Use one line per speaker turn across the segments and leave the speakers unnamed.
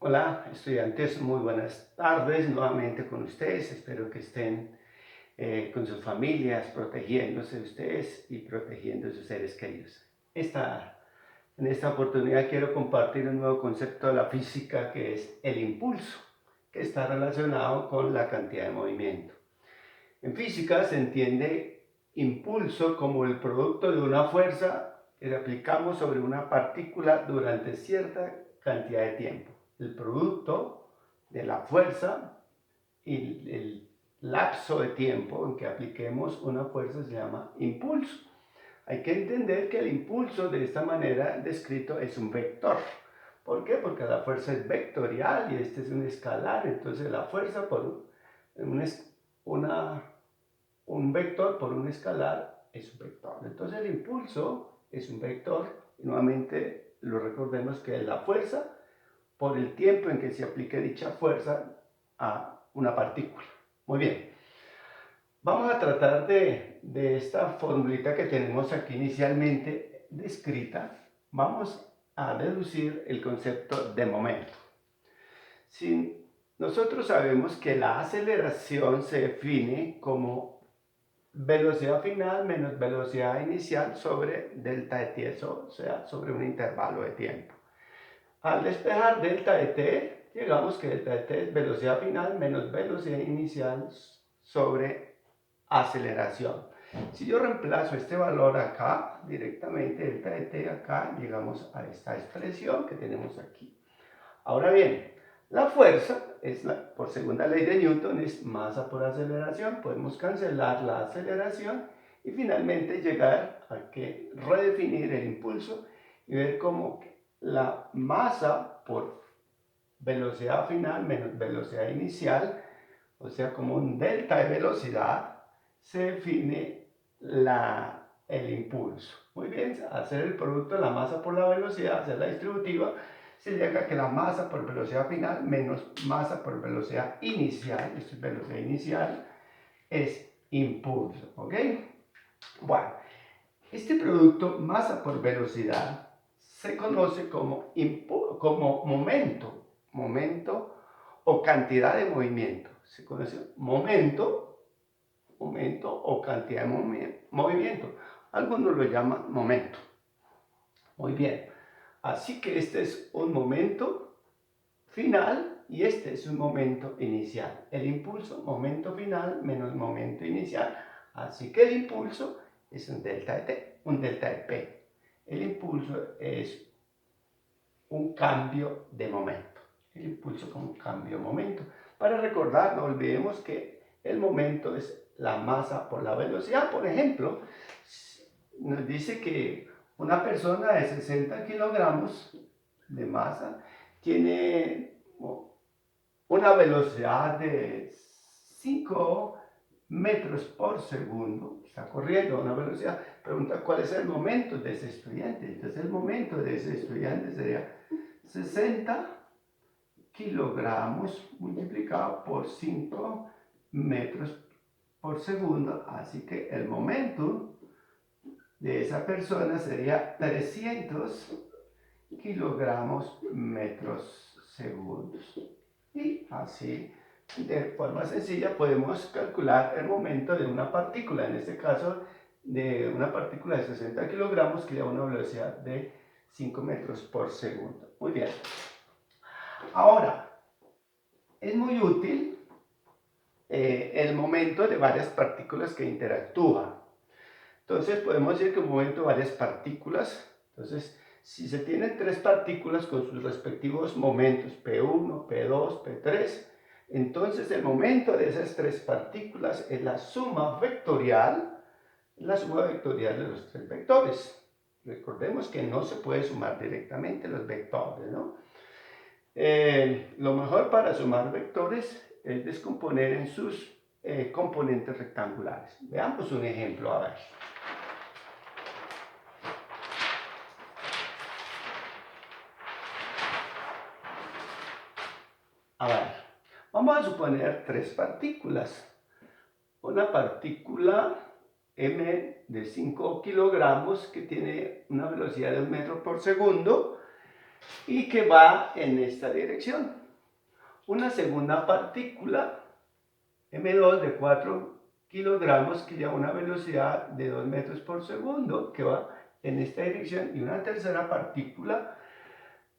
Hola, estudiantes, muy buenas tardes nuevamente con ustedes. Espero que estén con sus familias, protegiéndose de ustedes y protegiendo a sus seres queridos. En esta oportunidad quiero compartir un nuevo concepto de la física que es el impulso, que está relacionado con la cantidad de movimiento. En física se entiende impulso como el producto de una fuerza que aplicamos sobre una partícula durante cierta cantidad de tiempo. El producto de la fuerza y el lapso de tiempo en que apliquemos una fuerza se llama impulso. Hay que entender que el impulso de esta manera descrito es un vector. ¿Por qué? Porque la fuerza es vectorial y este es un escalar. Entonces la fuerza por una un vector por un escalar es un vector. Entonces el impulso es un vector y nuevamente lo recordemos que es la fuerza por el tiempo en que se aplique dicha fuerza a una partícula. Muy bien, vamos a tratar de esta formulita que tenemos aquí inicialmente descrita. Vamos a deducir el concepto de momento. Si nosotros sabemos que la aceleración se define como velocidad final menos velocidad inicial sobre delta de t, o sea, sobre un intervalo de tiempo. Al despejar delta de t, llegamos que delta de t es velocidad final menos velocidad inicial sobre aceleración. Si yo reemplazo este valor acá, directamente delta de t acá, llegamos a esta expresión que tenemos aquí. Ahora bien, la fuerza, por segunda ley de Newton, es masa por aceleración. Podemos cancelar la aceleración y finalmente llegar a que redefinir el impulso y ver cómo la masa por velocidad final menos velocidad inicial, o sea, como un delta de velocidad, se define el impulso. Muy bien, hacer el producto de la masa por la velocidad, hacer la distributiva, se llega a que la masa por velocidad final menos masa por velocidad inicial, esto es velocidad inicial, es impulso, ¿ok? Bueno, este producto masa por velocidad se conoce como momento o cantidad de movimiento. Se conoce momento o cantidad de movimiento. Algunos lo llaman momento. Muy bien. Así que este es un momento final y este es un momento inicial. El impulso, momento final menos momento inicial. Así que el impulso es un delta de t, un delta de p. El impulso es un cambio de momento. El impulso como cambio de momento. Para recordar, no olvidemos que el momento es la masa por la velocidad. Por ejemplo, nos dice que una persona de 60 kilogramos de masa tiene una velocidad de 5 metros por segundo, está corriendo a una velocidad. Pregunta cuál es el momento de ese estudiante. Entonces el momento de ese estudiante sería 60 kilogramos multiplicado por 5 metros por segundo. Así que el momento de esa persona sería 300 kilogramos metros segundos. Y así, de forma sencilla, podemos calcular el momento de una partícula, en este caso de una partícula de 60 kilogramos que lleva una velocidad de 5 metros por segundo. Muy bien. Ahora, es muy útil el momento de varias partículas que interactúan. Entonces podemos decir que un momento de varias partículas, entonces si se tienen tres partículas con sus respectivos momentos, P1, P2, P3, entonces el momento de esas tres partículas es la suma vectorial de los tres vectores. Recordemos que no se puede sumar directamente los vectores, ¿no? Lo mejor para sumar vectores es descomponer en sus componentes rectangulares. Veamos un ejemplo, a ver. A ver, vamos a suponer tres partículas. Una partícula m de 5 kilogramos que tiene una velocidad de 1 metro por segundo y que va en esta dirección. Una segunda partícula, M2 de 4 kilogramos, que lleva una velocidad de 2 metros por segundo, que va en esta dirección, y una tercera partícula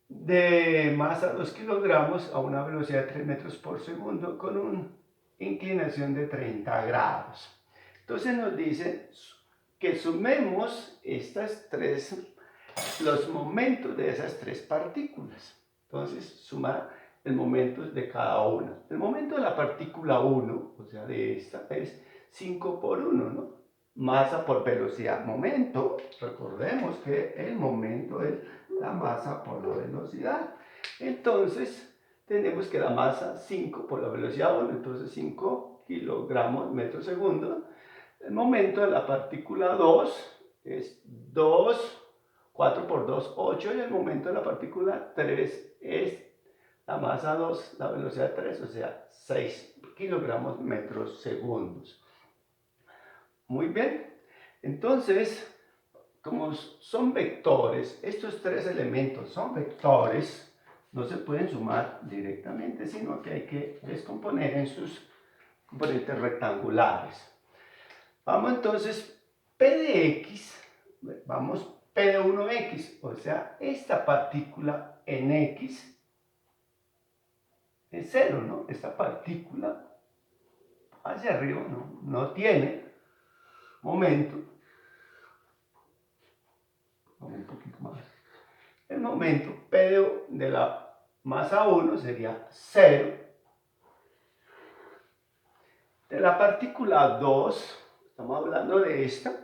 de masa 2 kilogramos a una velocidad de 3 metros por segundo con una inclinación de 30 grados. Entonces nos dice que sumemos los momentos de esas tres partículas. Entonces suma el momento de cada una. El momento de la partícula 1, o sea de esta, es 5 por 1, ¿no? Masa por velocidad. Momento, recordemos que el momento es la masa por la velocidad. Entonces tenemos que la masa 5 por la velocidad 1, entonces 5 kilogramos metro segundo. El momento de la partícula 2 es 4 por 2, 8, y el momento de la partícula 3 es la masa 2, la velocidad 3, o sea, 6 kilogramos metros segundos. Muy bien, entonces, como son vectores, estos tres elementos son vectores, no se pueden sumar directamente, sino que hay que descomponer en sus componentes rectangulares. Vamos entonces, P de X, vamos P de 1X, o sea, esta partícula en X es 0, ¿no? Esta partícula hacia arriba no tiene momento. Vamos un poquito más. El momento P de la masa 1 sería 0. De la partícula 2, estamos hablando de esta,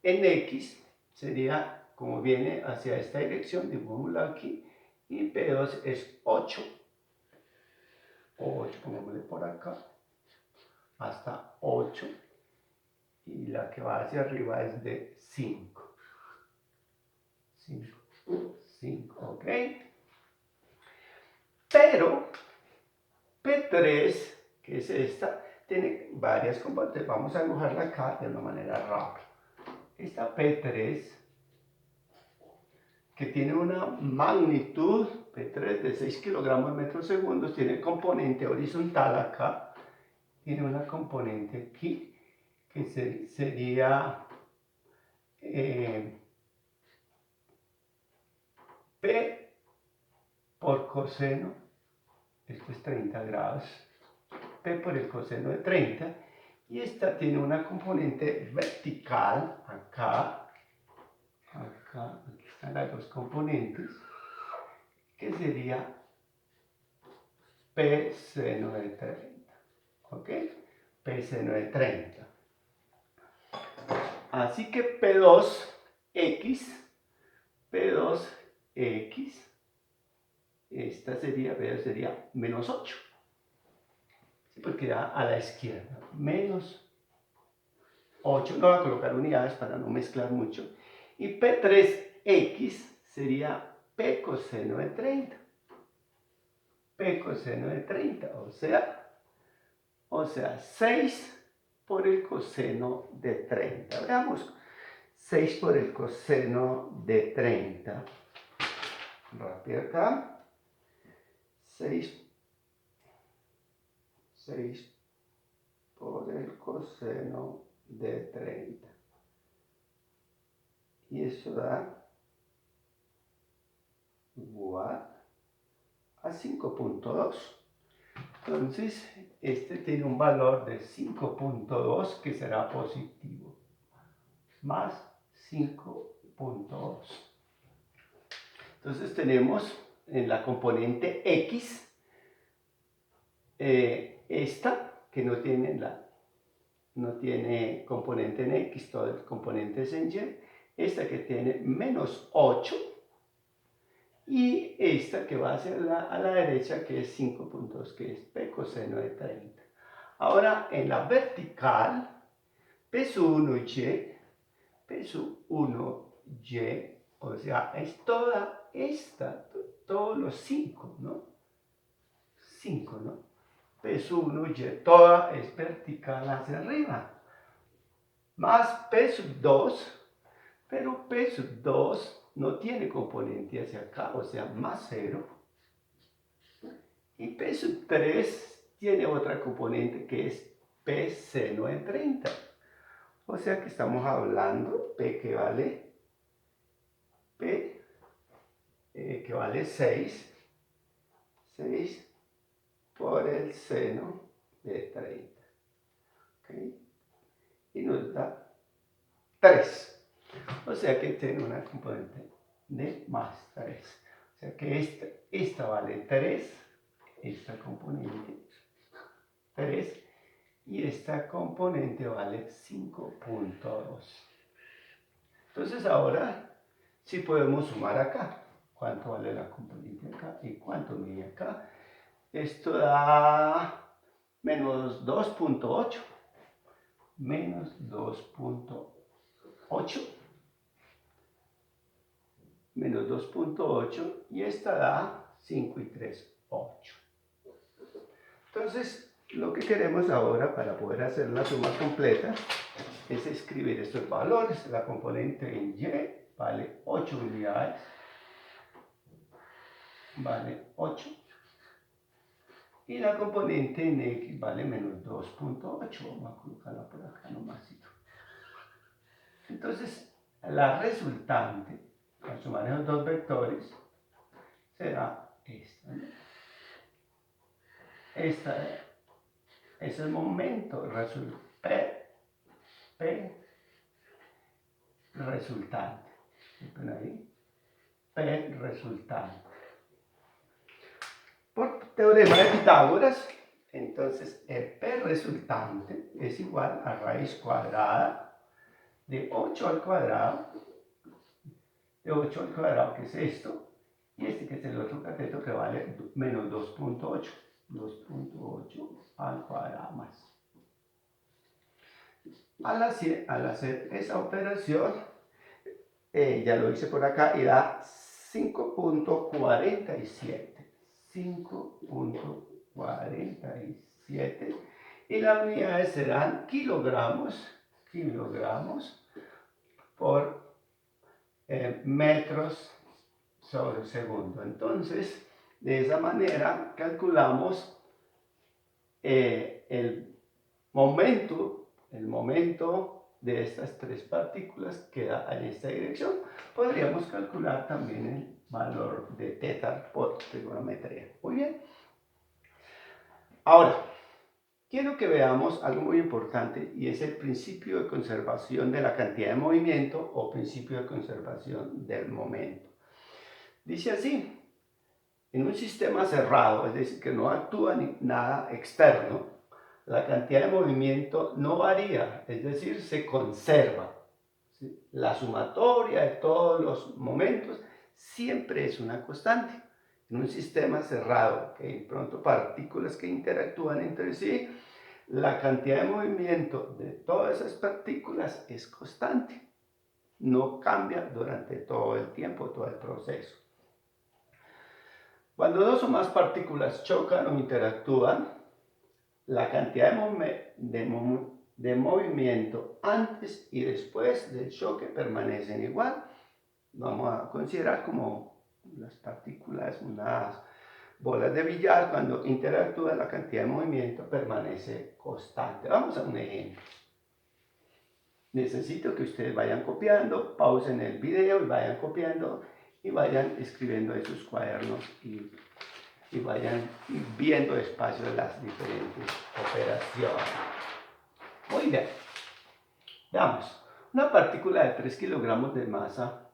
en X sería, como viene hacia esta dirección, dibujámosla aquí, y P2 es 8. 8, pongámosle por acá, hasta 8, y la que va hacia arriba es de 5. 5, ¿ok? Pero P3, que es esta, tiene varias componentes. Vamos a dibujarla acá de una manera rápida. Esta P3, que tiene una magnitud, P3 de 6 kilogramos metros segundos, tiene componente horizontal acá, tiene una componente aquí, que sería P por coseno, esto es 30 grados, P por el coseno de 30, y esta tiene una componente vertical, acá, aquí están las dos componentes, que sería P seno de 30, ¿ok? P seno de 30. Así que P2X, esta sería menos 8, ¿sí? Porque da a la izquierda, menos 8, no voy a colocar unidades para no mezclar mucho, y P3X sería P coseno de 30, P coseno de 30, o sea 6 por el coseno de 30, veamos, 6 por el coseno de 30, rápido acá, 6 por el coseno de 30. Y eso da igual a 5.2. Entonces, este tiene un valor de 5.2 que será positivo. Más 5.2. Entonces tenemos en la componente X esta que no tiene componente en X, todo el componente es en Y, esta que tiene menos 8, y esta que va hacia a la derecha, que es 5.2, que es P coseno de 30. Ahora en la vertical, P sub 1y, P sub 1y, o sea, es toda esta, todos los 5, ¿no? 5, ¿no? P sub 1y, toda es vertical hacia arriba. Más P sub 2, pero P sub 2 no tiene componente hacia acá, o sea, más 0. Y P sub 3 tiene otra componente que es P seno de 30. O sea que estamos hablando P que vale P que vale 6 por el seno de 30. ¿Okay? Y nos da 3. O sea que tiene una componente de más 3. O sea que esta vale 3, esta componente 3, y esta componente vale 5.2. Entonces ahora sí podemos sumar acá. ¿Cuánto vale la componente acá y cuánto mide acá? Esto da menos 2.8. Menos 2.8. Menos 2.8 y esta da 5 y 3, 8. Entonces, lo que queremos ahora para poder hacer la suma completa es escribir estos valores. La componente en Y vale 8 unidades, vale 8. Y la componente en X vale menos 2.8. Vamos a colocarla por acá nomás. Entonces, la resultante, al sumar esos dos vectores, será esta, ¿no? Esta es el momento, P resultante. ¿Ven ahí? P resultante. Por teorema de Pitágoras, entonces el P resultante es igual a raíz cuadrada de 8 al cuadrado, que es esto, y este que es el otro cateto que vale menos 2.8. 2.8 al cuadrado más. Al hacer esa operación, ya lo hice por acá, y da 5.47. 5.47. Y las unidades serán kilogramos por metros sobre segundo. Entonces, de esa manera calculamos el momento de estas tres partículas que da en esta dirección. Podríamos calcular también el valor de teta por trigonometría. Muy bien. Ahora, quiero que veamos algo muy importante y es el principio de conservación de la cantidad de movimiento o principio de conservación del momento. Dice así: en un sistema cerrado, es decir, que no actúa nada externo, la cantidad de movimiento no varía, es decir, se conserva. ¿Sí? La sumatoria de todos los momentos siempre es una constante. En un sistema cerrado, que hay pronto partículas que interactúan entre sí, la cantidad de movimiento de todas esas partículas es constante. No cambia durante todo el tiempo, todo el proceso. Cuando dos o más partículas chocan o interactúan, la cantidad de movimiento antes y después del choque permanecen igual. Vamos a considerar como las partículas, unas bolas de billar, cuando interactúan la cantidad de movimiento permanece constante. Vamos a un ejemplo. Necesito que ustedes vayan copiando, pausen el video y vayan copiando y vayan escribiendo en sus cuadernos y vayan viendo despacio las diferentes operaciones. Muy bien. Veamos. Una partícula de 3 kilogramos de masa,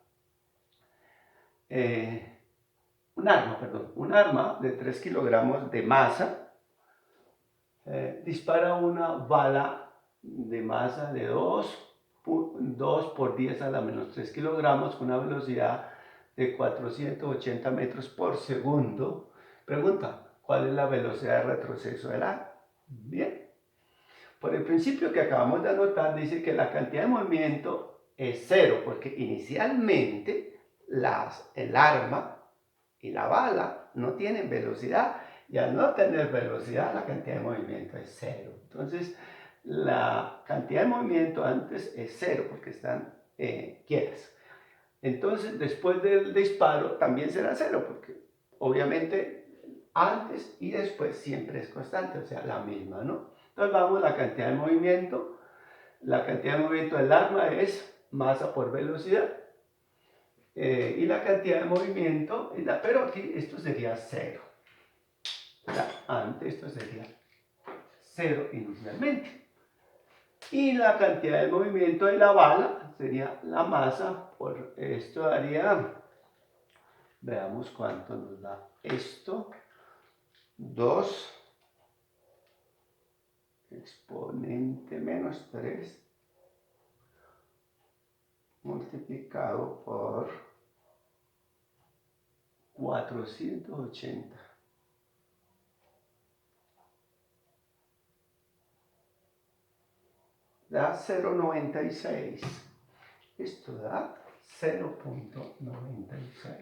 un arma de 3 kilogramos de masa dispara una bala de masa de 2 por 10 a la menos 3 kilogramos con una velocidad de 480 metros por segundo. Pregunta: ¿cuál es la velocidad de retroceso del arma? Bien. Por el principio que acabamos de anotar, dice que la cantidad de movimiento es 0, porque inicialmente el arma y la bala no tienen velocidad, y al no tener velocidad, la cantidad de movimiento es 0. Entonces, la cantidad de movimiento antes es 0, porque están quietas. Entonces, después del disparo también será cero, porque obviamente antes y después siempre es constante, o sea, la misma, ¿no? Entonces vamos, la cantidad de movimiento. La cantidad de movimiento del arma es masa por velocidad. Y la cantidad de movimiento, pero aquí esto sería cero. Antes esto sería cero inicialmente. Y la cantidad de movimiento de la bala sería la masa por esto daría, veamos cuánto nos da esto, 2 exponente menos 3 multiplicado por 480. Da 0,96. Esto da 0,96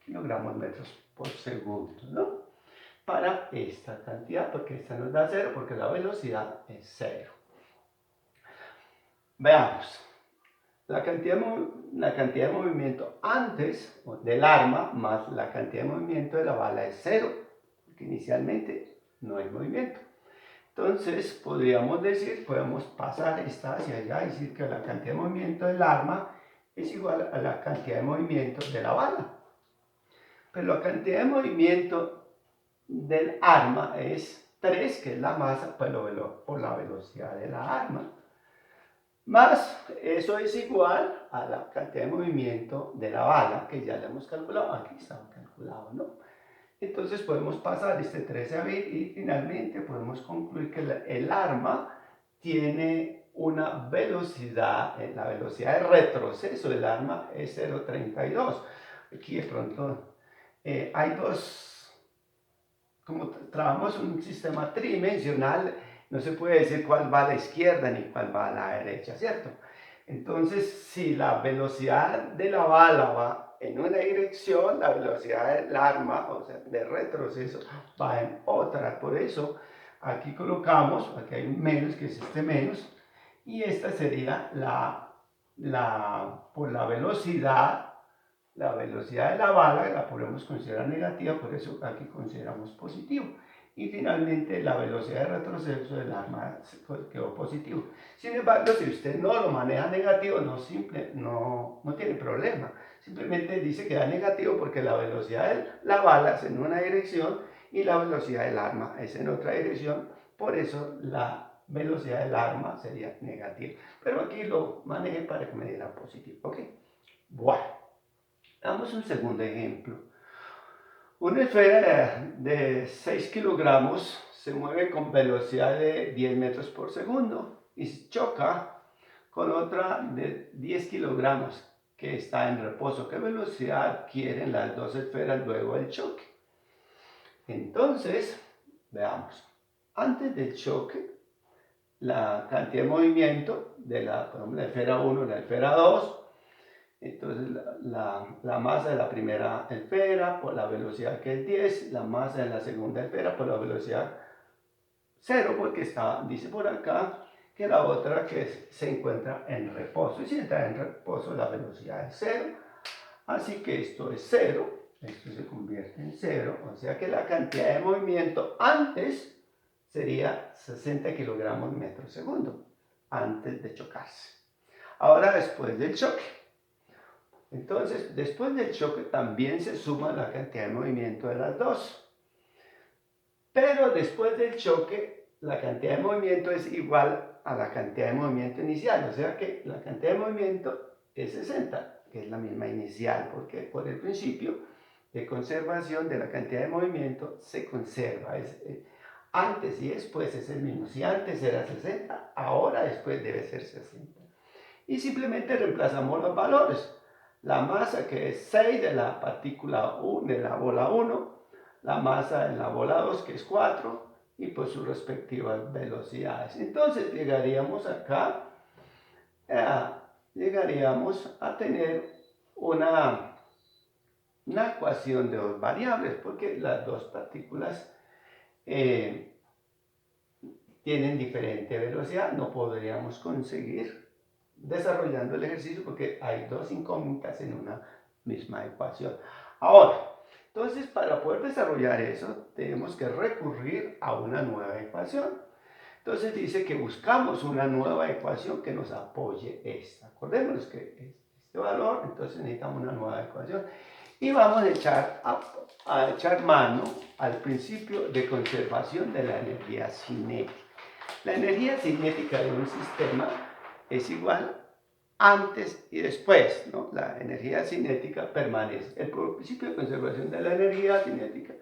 kilogramos metros por segundo, ¿no? Para esta cantidad, porque esta nos da 0, porque la velocidad es 0. Veamos. La cantidad de movimiento antes del arma más la cantidad de movimiento de la bala es 0, porque inicialmente no hay movimiento. Entonces, podríamos pasar esta hacia allá y decir que la cantidad de movimiento del arma es igual a la cantidad de movimiento de la bala. Pero la cantidad de movimiento del arma es 3, que es la masa por la velocidad de la arma. Más, eso es igual a la cantidad de movimiento de la bala, que ya la hemos calculado. Aquí está calculado, ¿no? Entonces podemos pasar este 13 a bit y finalmente podemos concluir que el arma tiene una velocidad, la velocidad de retroceso del arma es 0,32. Aquí de pronto hay como trabajamos un sistema tridimensional, no se puede decir cuál va a la izquierda ni cuál va a la derecha, ¿cierto? Entonces, si la velocidad de la bala va en una dirección, la velocidad del arma, o sea, de retroceso, va en otra. Por eso, aquí colocamos, aquí hay un menos, que es este menos, y esta sería por la velocidad de la bala la podemos considerar negativa, por eso aquí consideramos positivo. Y finalmente la velocidad de retroceso del arma quedó positivo. Sin embargo, si usted no lo maneja negativo, no tiene problema. Simplemente dice que da negativo porque la velocidad de la bala es en una dirección y la velocidad del arma es en otra dirección. Por eso la velocidad del arma sería negativa. Pero aquí lo manejé para que me diera positivo. ¿Ok? Bueno. Damos un segundo ejemplo. Una esfera de 6 kilogramos se mueve con velocidad de 10 metros por segundo y choca con otra de 10 kilogramos que está en reposo. ¿Qué velocidad adquieren las dos esferas luego del choque? Entonces, veamos. Antes del choque, la cantidad de movimiento de por ejemplo, la esfera 1 y la esfera 2. Entonces la masa de la primera esfera por la velocidad que es 10, la masa de la segunda esfera por la velocidad 0, porque dice por acá que la otra se encuentra en reposo. Y si entra en reposo la velocidad es 0, así que esto es 0, esto se convierte en 0, o sea que la cantidad de movimiento antes sería 60 kilogramos metro segundo, antes de chocarse. Ahora después del choque. Entonces, después del choque también se suma la cantidad de movimiento de las dos. Pero después del choque, la cantidad de movimiento es igual a la cantidad de movimiento inicial. O sea que la cantidad de movimiento es 60, que es la misma inicial, porque por el principio de conservación de la cantidad de movimiento se conserva. Antes y después es el mismo. Si antes era 60, ahora después debe ser 60. Y simplemente reemplazamos los valores. La masa, que es 6 de la partícula de la bola 1, la masa de la bola 2, que es 4, y pues sus respectivas velocidades. Entonces llegaríamos acá, llegaríamos a tener una ecuación de dos variables, porque las dos partículas tienen diferente velocidad, no podríamos conseguir desarrollando el ejercicio porque hay dos incógnitas en una misma ecuación. Ahora, entonces para poder desarrollar eso tenemos que recurrir a una nueva ecuación. Entonces dice que buscamos una nueva ecuación que nos apoye esta. Acordémonos que este valor, entonces necesitamos una nueva ecuación. Y vamos a echar mano al principio de conservación de la energía cinética. La energía cinética de un sistema es igual antes y después, ¿no? La energía cinética permanece. El principio de conservación de la energía cinética,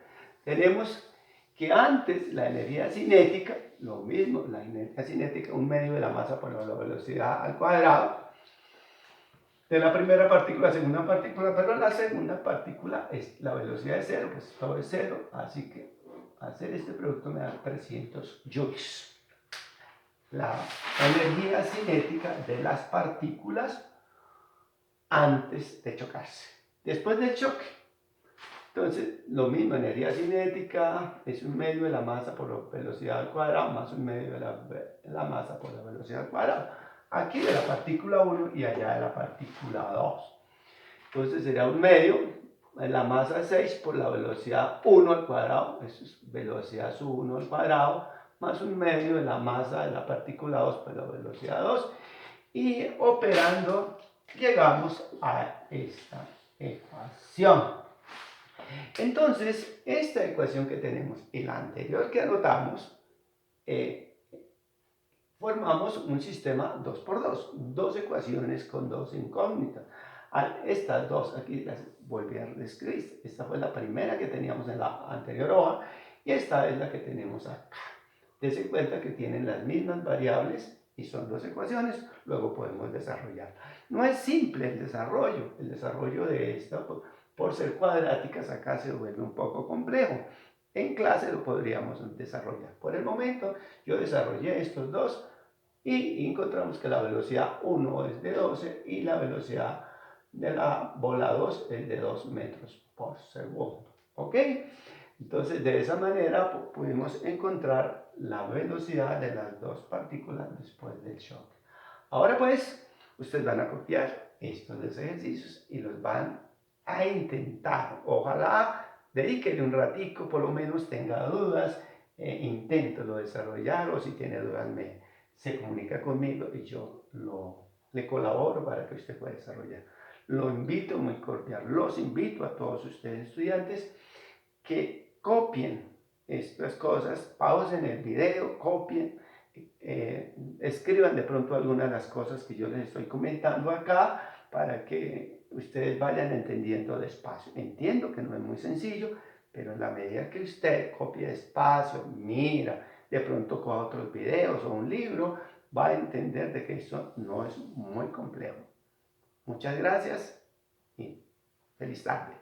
tenemos que antes la energía cinética, lo mismo, la energía cinética, un medio de la masa por la velocidad al cuadrado, de la primera partícula a la segunda partícula, pero la segunda partícula es la velocidad de cero, pues todo es cero, así que hacer este producto me da 300 joules. La energía cinética de las partículas antes de chocarse. Después del choque, entonces lo mismo, energía cinética es un medio de la masa por la velocidad al cuadrado más un medio de la masa por la velocidad al cuadrado. Aquí de la partícula 1 y allá de la partícula 2. Entonces será un medio de la masa 6 por la velocidad 1 al cuadrado, eso es velocidad sub 1 al cuadrado, más un medio de la masa de la partícula 2 por la velocidad 2. Y operando llegamos a esta ecuación. Entonces, esta ecuación que tenemos y la anterior que anotamos, formamos un sistema 2x2, dos ecuaciones con dos incógnitas. Estas dos aquí las volví a reescribir. Esta fue la primera que teníamos en la anterior hoja y esta es la que tenemos acá. Dense cuenta que tienen las mismas variables y son dos ecuaciones, luego podemos desarrollar. No es simple el desarrollo de esta, por ser cuadráticas acá se vuelve un poco complejo. En clase lo podríamos desarrollar. Por el momento yo desarrollé estos dos y encontramos que la velocidad 1 es de 12 y la velocidad de la bola 2 es de 2 metros por segundo. ¿Ok? Entonces, de esa manera pudimos encontrar la velocidad de las dos partículas después del choque. Ahora pues, ustedes van a copiar estos dos ejercicios y los van a intentar. Ojalá dedíquenle un ratico, por lo menos tenga dudas, inténtelo desarrollar o si tiene dudas se comunica conmigo y yo le colaboro para que usted pueda desarrollar. Lo invito muy cordial, los invito a todos ustedes estudiantes que copien estas cosas, pausen el video, copien, escriban de pronto algunas de las cosas que yo les estoy comentando acá para que ustedes vayan entendiendo despacio. Entiendo que no es muy sencillo, pero en la medida que usted copie despacio, mira, de pronto coja otros videos o un libro, va a entender de que esto no es muy complejo. Muchas gracias y feliz tarde.